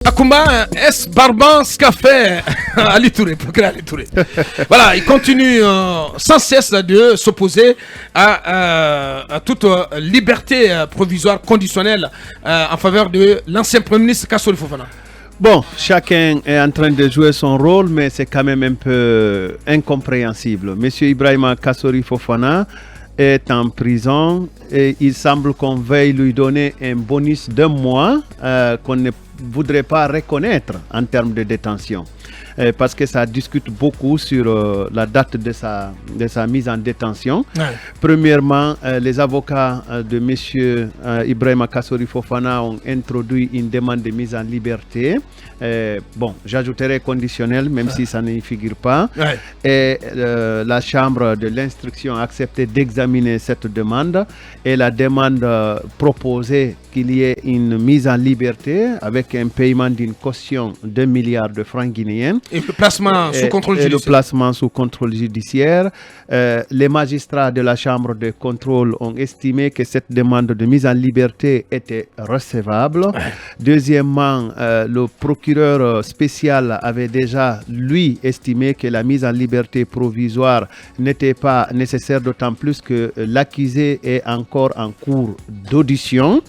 Makumba S. Barban Scafé Ali Touré, procureur Ali Touré. Voilà, il continue sans cesse de s'opposer à toute liberté provisoire conditionnelle en faveur de l'ancien Premier ministre Kassori Fofana. Bon, chacun est en train de jouer son rôle, mais c'est quand même un peu incompréhensible. Monsieur Ibrahima Kassori Fofana est en prison et il semble qu'on veuille lui donner un bonus d'un mois qu'on ne voudrait pas reconnaître en termes de détention. Parce que ça discute beaucoup sur la date de sa mise en détention. Ouais. Premièrement, les avocats de M. Ibrahima Kassori Fofana ont introduit une demande de mise en liberté. Bon, j'ajouterai conditionnel, même si ça n'y figure pas. Ouais. Et la Chambre de l'instruction a accepté d'examiner cette demande. Et la demande proposait qu'il y ait une mise en liberté avec un paiement d'une caution de 1 milliard de francs guinéens. Et le placement sous contrôle judiciaire. Le placement sous contrôle judiciaire. Les magistrats de la Chambre de contrôle ont estimé que cette demande de mise en liberté était recevable. Ouais. Deuxièmement, le procureur spécial avait déjà, lui, estimé que la mise en liberté provisoire n'était pas nécessaire, d'autant plus que l'accusé est encore en cours d'audition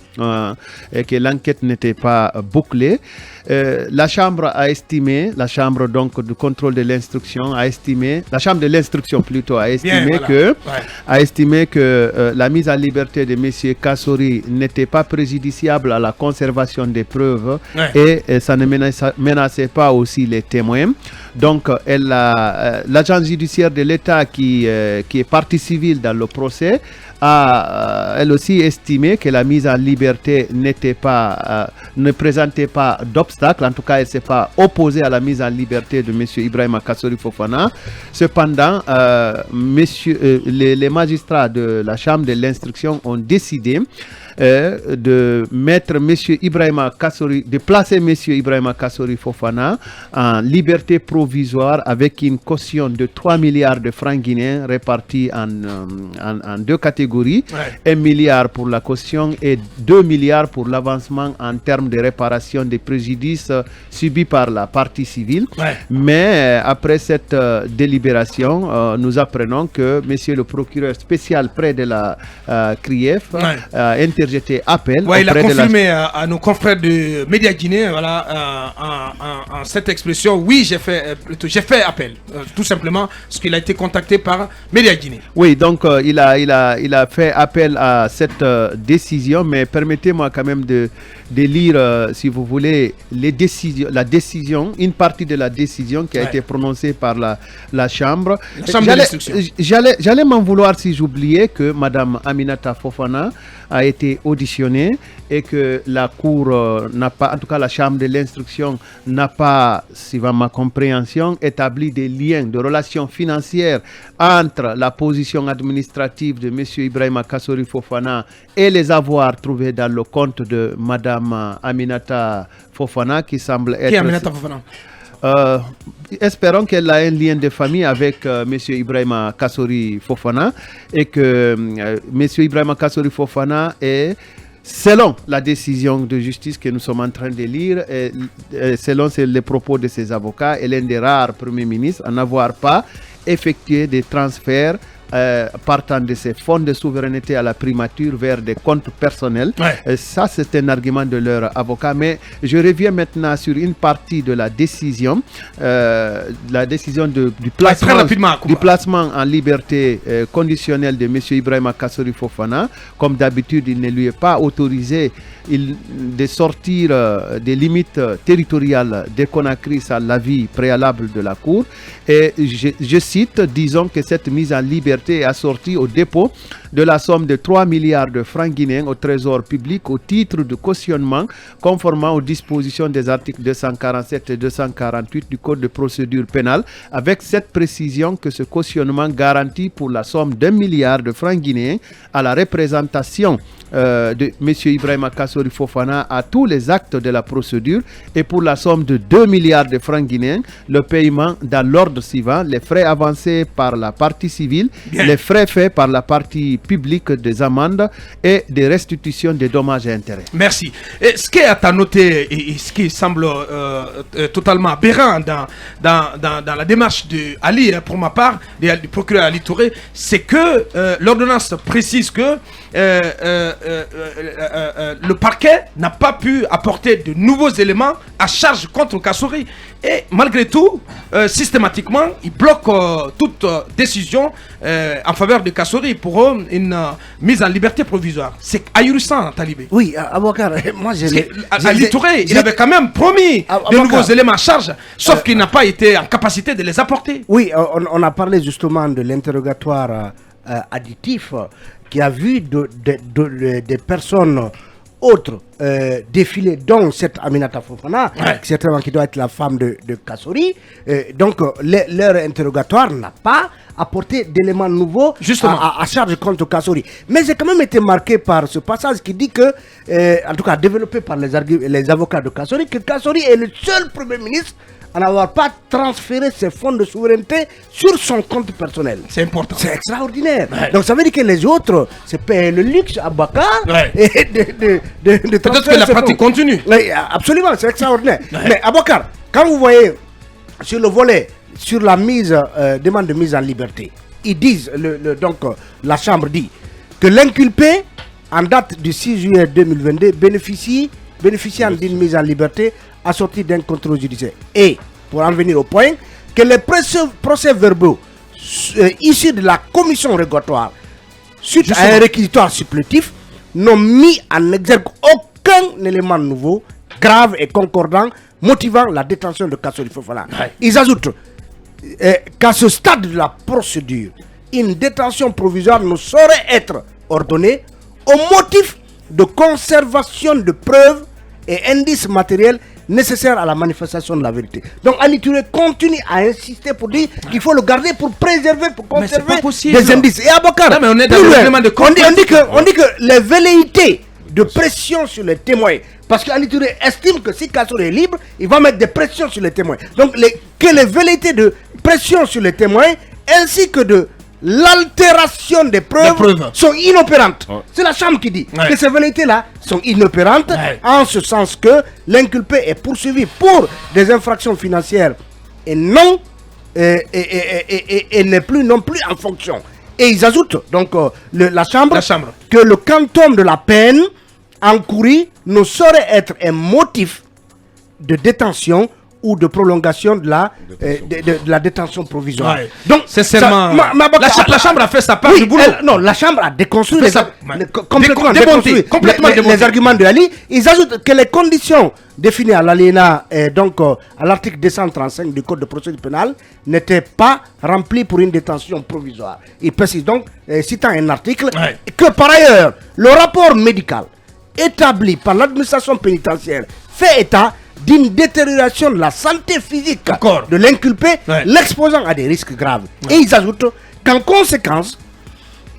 et que l'enquête n'était pas bouclée. La Chambre a estimé, la Chambre donc du contrôle de l'instruction a estimé, la Chambre de l'instruction plutôt a estimé que la mise en liberté de M. Kassori n'était pas préjudiciable à la conservation des preuves et ça ne menaçait pas aussi les témoins. Donc l'agence judiciaire de l'État qui est partie civile dans le procès a elle aussi estimé que la mise en liberté ne présentait pas d'obstacle. En tout cas, elle ne s'est pas opposée à la mise en liberté de M. Ibrahima Kassori Fofana. Cependant, les magistrats de la Chambre de l'instruction ont décidé de mettre de placer M. Ibrahima Kassori Fofana en liberté provisoire avec une caution de 3 milliards de francs guinéens répartis en deux catégories. 1 milliard pour la caution et 2 milliards pour l'avancement en termes de réparation des préjudices subis par la partie civile. Mais après cette délibération, nous apprenons que M. le procureur spécial près de la CRIEF a interjeté appel. Il a confirmé à nos confrères de Média Guinée, voilà, en cette expression, oui, j'ai fait appel, tout simplement, parce qu'il a été contacté par Média Guinée. Oui, donc il a fait appel à cette décision, mais permettez-moi quand même de lire, si vous voulez, une partie de la décision qui a été prononcée par la Chambre. J'allais m'en vouloir si j'oubliais que Mme Aminata Fofana a été auditionnée et que la Cour n'a pas, en tout cas la Chambre de l'instruction n'a pas, suivant ma compréhension, établi des liens de relations financières entre la position administrative de M. Ibrahima Kassori Fofana et les avoirs trouvés dans le compte de Mme Aminata Fofana, qui semble être... Qui est Aminata Fofana? Espérons qu'elle a un lien de famille avec M. Ibrahima Kassori Fofana et que M. Ibrahima Kassori Fofana est, selon la décision de justice que nous sommes en train de lire, selon les propos de ses avocats, est l'un des rares premiers ministres à n'avoir pas effectué des transferts partant de ces fonds de souveraineté à la primature vers des comptes personnels. Ça, c'est un argument de leur avocat. Mais je reviens maintenant sur une partie de la décision du placement en liberté conditionnelle de M. Ibrahima Kassori Fofana. Comme d'habitude, il ne lui est pas autorisé de sortir des limites territoriales de Conakry à l'avis préalable de la Cour. Et je cite, disons que cette mise en liberté est assortie au dépôt de la somme de 3 milliards de francs guinéens au trésor public au titre de cautionnement conformément aux dispositions des articles 247 et 248 du Code de procédure pénale, avec cette précision que ce cautionnement garantit pour la somme d'1 milliard de francs guinéens à la représentation de M. Ibrahima Kassori Fofana à tous les actes de la procédure et pour la somme de 2 milliards de francs guinéens, le paiement dans l'ordre suivant, les frais avancés par la partie civile, les frais faits par la partie publique des amendes et des restitutions des dommages et intérêts. Merci. Et ce qui est à noter et ce qui semble totalement aberrant dans la démarche de Ali, pour ma part, du procureur Ali Touré, c'est que l'ordonnance précise que le parquet n'a pas pu apporter de nouveaux éléments à charge contre Kassori. Et malgré tout, systématiquement, il bloque toute décision en faveur de Kassori pour une mise en liberté provisoire. C'est ahurissant, Talibé. Oui, Abouakar, moi Ali Touré, il avait quand même promis de nouveaux éléments à charge, sauf qu'il n'a pas été en capacité de les apporter. Oui, on a parlé justement de l'interrogatoire additif qui a vu des personnes autres défiler, dont cette Aminata Fofana, certainement qui doit être la femme de Kassori. Donc, leur interrogatoire n'a pas apporté d'éléments nouveaux à charge contre Kassori. Mais j'ai quand même été marqué par ce passage qui dit que, en tout cas développé par les avocats de Kassori, que Kassori est le seul Premier ministre à n'avoir pas transféré ses fonds de souveraineté sur son compte personnel. C'est important. C'est extraordinaire. Donc ça veut dire que les autres se paient le luxe à Bakar et de peut-être que la pratique continue. Absolument, c'est extraordinaire. Mais à Bakar, quand vous voyez sur le volet, sur la demande de mise en liberté, ils disent, la Chambre dit que l'inculpé, en date du 6 juillet 2022, bénéficiant d'une mise en liberté assortie d'un contrôle judiciaire. Et, pour en venir au point, que les procès-verbaux issus de la commission régulatoire, suite à un réquisitoire supplétif, n'ont mis en exergue aucun élément nouveau, grave et concordant, motivant la détention de Kassori Fofana. Ils ajoutent qu'à ce stade de la procédure, une détention provisoire ne saurait être ordonnée au motif de conservation de preuves et indices matériels nécessaires à la manifestation de la vérité. Donc Ali Touré continue à insister pour dire qu'il faut le garder pour préserver, pour conserver des indices. Et Abakar, on est dans le règlement de on dit que les velléités de pression sur les témoins, parce que Ali Touré estime que si Kassori est libre, il va mettre des pressions sur les témoins. Donc que les velléités de pression sur les témoins ainsi que de l'altération des preuves sont inopérantes. C'est la Chambre qui dit que ces velléités-là sont inopérantes, en ce sens que l'inculpé est poursuivi pour des infractions financières et non et n'est plus non plus en fonction. Et ils ajoutent donc la chambre que le quantum de la peine encourue ne saurait être un motif de détention ou de prolongation de la détention provisoire. Donc, sincèrement, la Chambre a fait sa part du boulot. Non, la Chambre a déconstruit complètement déconstruit les arguments de Ali. Ils ajoutent que les conditions définies à l'alinéa, donc à l'article 235 du Code de procédure pénale, n'étaient pas remplies pour une détention provisoire. Il précise donc, citant un article, que par ailleurs, le rapport médical établi par l'administration pénitentiaire fait état d'une détérioration de la santé physique de l'inculpé, l'exposant à des risques graves. Et ils ajoutent qu'en conséquence,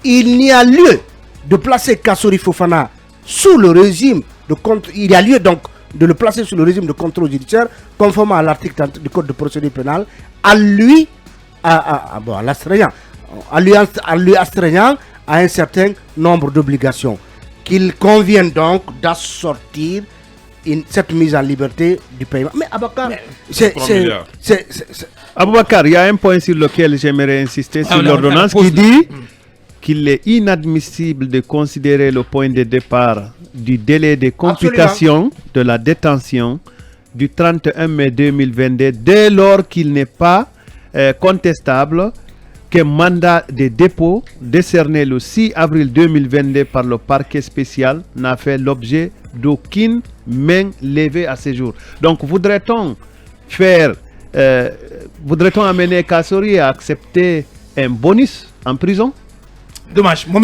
il n'y a lieu de placer Kassori Fofana sous le régime de contrôle. Il y a lieu donc de le placer sous le régime de contrôle judiciaire, conformément à l'article du Code de procédure pénale, à lui astreignant à un certain nombre d'obligations. Qu'il convient donc d'assortir cette mise en liberté du paiement. Mais Abakar, Aboubacar, il y a un point sur lequel j'aimerais insister sur l'ordonnance qui dit qu'il est inadmissible de considérer le point de départ du délai de computation de la détention du 31 mai 2022 dès lors qu'il n'est pas contestable qu'un mandat de dépôt décerné le 6 avril 2022 par le parquet spécial n'a fait l'objet d'aucune main levée à ce jour. Donc voudrait-on amener Kassori à accepter un bonus en prison? Dommage. On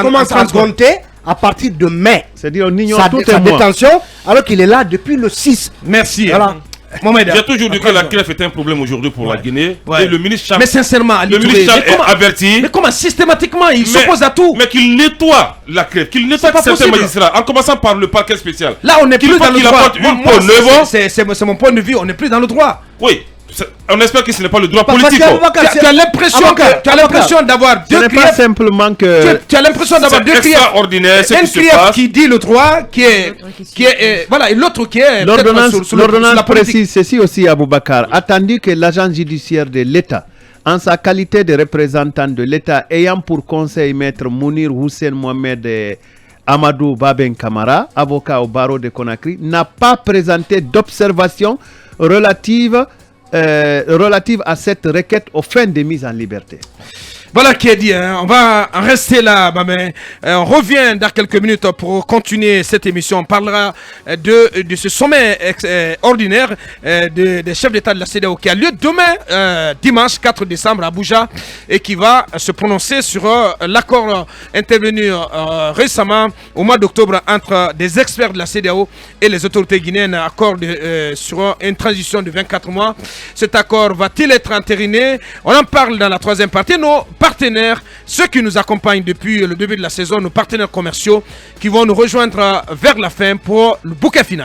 commence à compter à partir de mai. C'est-à-dire on ignore sa détention alors qu'il est là depuis le 6. Merci. Voilà. Mohamed. J'ai toujours dit que la CREF est un problème aujourd'hui pour la Guinée. Ouais. Et le ministre Cham, Mais sincèrement, Ali le Touré, ministre Cham mais comment- est averti. Mais comment systématiquement il s'oppose à tout? Mais qu'il nettoie la CREF, qu'il nettoie pas certains possible. magistrats, en commençant par le parquet spécial. Là, on n'est Qu'il plus faut dans le qu'il droit. apporte une Moi, peau neuve. c'est mon point de vue. On n'est plus dans le droit. Oui, on espère que ce n'est pas le droit Parce politique. qu'Aboubacar, Tu as l'impression Aboubacar, tu as l'impression d'avoir Ce deux n'est pas griefs. simplement que... Tu as l'impression d'avoir deux C'est griefs. extraordinaire ce Un qui se grief passe. qui dit le droit, qui est voilà, et l'autre qui est peut-être L'ordonnance sur la politique. précise ceci aussi, Aboubacar. Attendu que l'agent judiciaire de l'État, en sa qualité de représentant de l'État, ayant pour conseil maître Mounir Hussein Mohamed Amadou Baben Kamara, avocat au barreau de Conakry, n'a pas présenté d'observation relative à cette requête aux fins de mise en liberté. Voilà qui est dit, hein. On va en rester là, mais on revient dans quelques minutes pour continuer cette émission. On parlera de ce sommet ordinaire des chefs d'État de la CEDEAO qui a lieu demain, dimanche 4 décembre à Abuja, et qui va se prononcer sur l'accord intervenu récemment au mois d'octobre entre des experts de la CEDEAO et les autorités guinéennes, accord sur une transition de 24 mois. Cet accord va-t-il être entériné? On en parle dans la troisième partie. Nos partenaires, ceux qui nous accompagnent depuis le début de la saison, nos partenaires commerciaux qui vont nous rejoindre vers la fin pour le bouquet final.